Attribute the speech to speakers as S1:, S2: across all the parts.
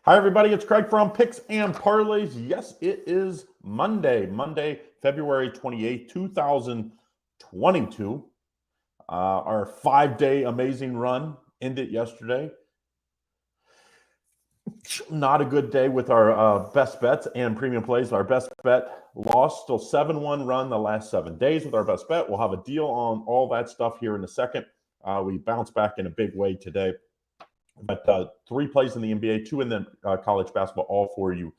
S1: Hi, everybody. It's Craig from Picks and Parlays. Yes, it is Monday, February 28th, 2022. Our 5-day amazing run ended yesterday. Not a good day with our best bets and premium plays. Our best bet lost, still 7-1 run the last 7 days with our best bet. We'll have a deal on all that stuff here in a second. We bounced back in a big way today. But 3 plays in the NBA, 2 in the college basketball, all for you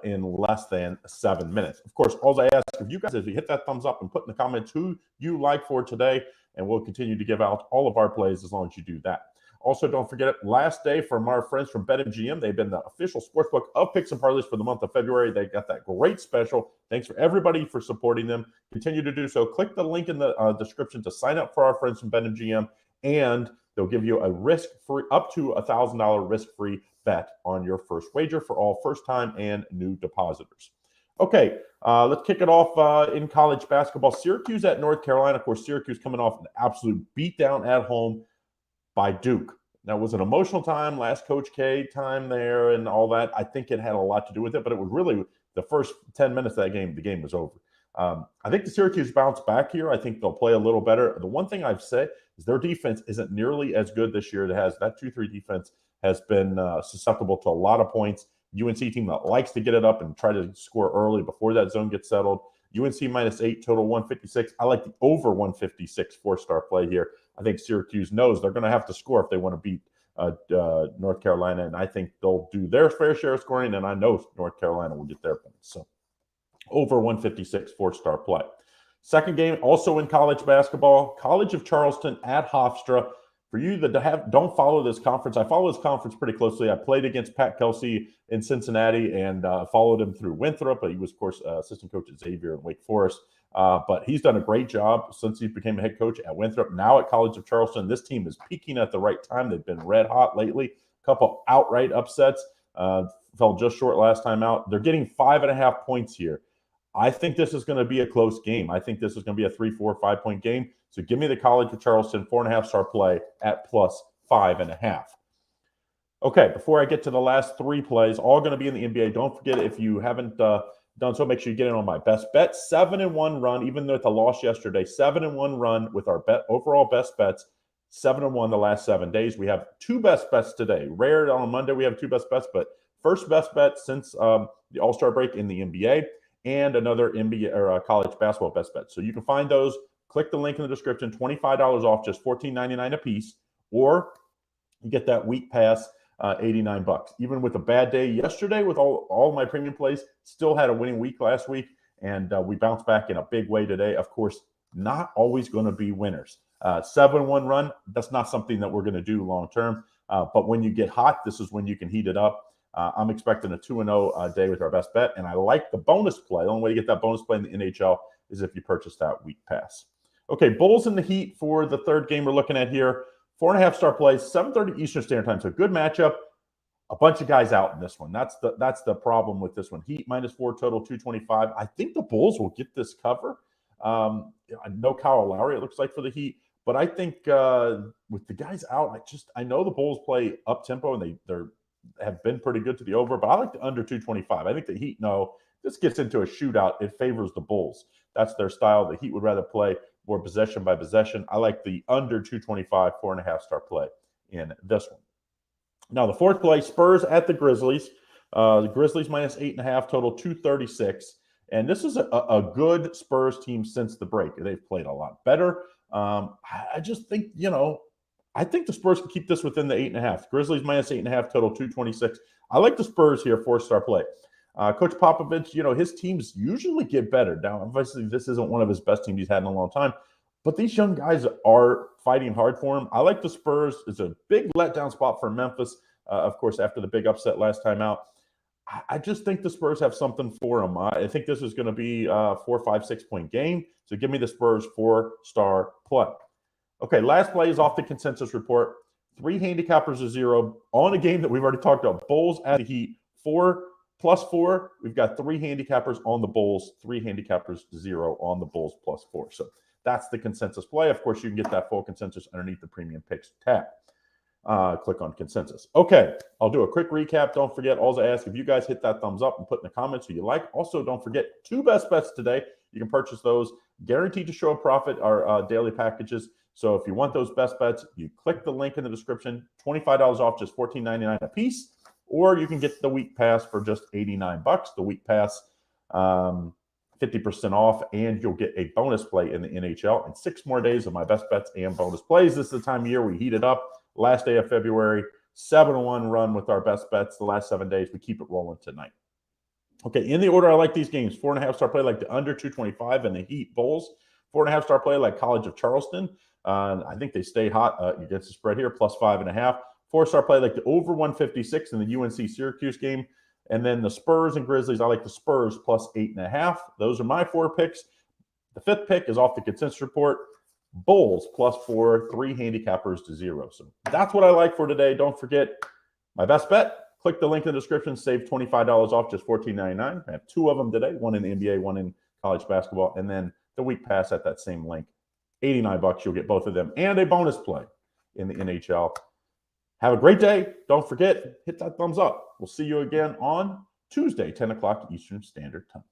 S1: in less than 7 minutes. Of course, all I ask of you guys is you hit that thumbs up and put in the comments who you like for today, and we'll continue to give out all of our plays as long as you do that. Also, don't forget, last day from our friends from BetMGM. They've been the official sportsbook of Picks and Parlays for the month of February. They got that great special. Thanks for everybody for supporting them. Continue to do so. Click the link in the description to sign up for our friends from BetMGM, and they'll give you a risk-free, up to $1,000 risk-free bet on your first wager for all first-time and new depositors. Okay, let's kick it off in college basketball. Syracuse at North Carolina. Of course, Syracuse coming off an absolute beatdown at home by Duke. Now, it was an emotional time, last Coach K time there and all that. I think it had a lot to do with it, but it was really the first 10 minutes of that game, the game was over. I think the Syracuse bounce back here. I think they'll play a little better. The one thing I've said is their defense isn't nearly as good this year. It has that 2-3 defense has been susceptible to a lot of points. UNC team that likes to get it up and try to score early before that zone gets settled. UNC -8, total 156. I like the over 156 4-star play here. I think Syracuse knows they're going to have to score if they want to beat North Carolina, and I think they'll do their fair share of scoring, and I know North Carolina will get their points. So over 156 4-star play. Second game, also in college basketball, College of Charleston at Hofstra. For you that don't follow this conference, I follow this conference pretty closely. I played against Pat Kelsey in Cincinnati and followed him through Winthrop. He was, of course, assistant coach at Xavier and Wake Forest. But he's done a great job since he became a head coach at Winthrop. Now at College of Charleston, this team is peaking at the right time. They've been red hot lately. A couple outright upsets. Fell just short last time out. They're getting 5.5 points here. I think this is going to be a close game. I think this is going to be a 3, 4, 5-point game. So give me the College of Charleston 4.5-star play at +5.5. Okay, before I get to the last 3 plays, all going to be in the NBA. Don't forget, if you haven't done so, make sure you get in on my best bet. 7-1 run, even though it's a loss yesterday. 7-1 run with our overall best bets. 7-1 the last 7 days. We have 2 best bets today. Rare on Monday we have 2 best bets, but first best bet since the All-Star break in the NBA. And another NBA or college basketball best bet. So you can find those. Click the link in the description. $25 off, just $14.99 a piece, or you get that week pass, $89. Even with a bad day yesterday, with all my premium plays, still had a winning week last week, and we bounced back in a big way today. Of course, not always going to be winners. 7-1 run, that's not something that we're going to do long term. But when you get hot, this is when you can heat it up. I'm expecting a 2-0 day with our best bet, and I like the bonus play. The only way to get that bonus play in the NHL is if you purchase that week pass. Okay, Bulls in the Heat for the third game we're looking at here. 4.5-star plays, 7:30 Eastern Standard Time. So good matchup. A bunch of guys out in this one. That's the problem with this one. Heat -4, total 225. I think the Bulls will get this cover. No Kyle Lowry, it looks like, for the Heat. But I think with the guys out, I know the Bulls play up-tempo, and they're have been pretty good to the over, but I like the under 225. I think the Heat know this gets into a shootout. It favors the Bulls. That's their style. The Heat would rather play more possession by possession. I like the under 225, 4.5-star play in this one. Now, the fourth play, Spurs at the Grizzlies. The Grizzlies -8.5, total 236. And this is a good Spurs team since the break. They've played a lot better. I just think, I think the Spurs can keep this within the 8.5. Grizzlies -8.5, total 226. I like the Spurs here, 4-star play. Coach Popovich, his teams usually get better. Now, obviously, this isn't one of his best teams he's had in a long time, but these young guys are fighting hard for him. I like the Spurs. It's a big letdown spot for Memphis, of course, after the big upset last time out. I just think the Spurs have something for them. I think this is going to be a 4, 5, 6-point game. So give me the Spurs 4-star play. Okay, last play is off the consensus report. 3 handicappers to 0 on a game that we've already talked about. Bulls at the Heat, 4+4. We've got 3 handicappers on the Bulls, 3 handicappers to 0 on the Bulls +4. So that's the consensus play. Of course, you can get that full consensus underneath the Premium Picks tab. click on consensus. Okay, I'll do a quick recap. Don't forget, all I ask, if you guys hit that thumbs up and put in the comments who you like. Also, don't forget 2 best bets today. You can purchase those, guaranteed to show a profit, our daily packages. So if you want those best bets, you click the link in the description. $25 off, just $14.99 a piece. Or you can get the week pass for just $89. The week pass, 50% off, and you'll get a bonus play in the NHL and 6 more days of my best bets and bonus plays. This is the time of year we heat it up. Last day of February, 7-1 run with our best bets the last 7 days. We keep it rolling tonight. Okay, in the order I like these games, 4.5 star play like the under 225 and the Heat Bulls. 4.5 star play like College of Charleston. I think they stay hot against the spread here, plus 5.5. 4-star play like the over 156 in the UNC Syracuse game. And then the Spurs and Grizzlies, I like the Spurs plus 8.5. Those are my 4 picks. The 5th pick is off the consensus report. Bulls plus 4, 3 handicappers to 0. So that's what I like for today. Don't forget my best bet. Click the link in the description. Save $25 off, just $14.99. I have 2 of them today, one in the NBA, one in college basketball. And then the week pass at that same link. $89, you'll get both of them and a bonus play in the NHL. Have a great day. Don't forget, hit that thumbs up. We'll see you again on Tuesday, 10 o'clock Eastern Standard Time.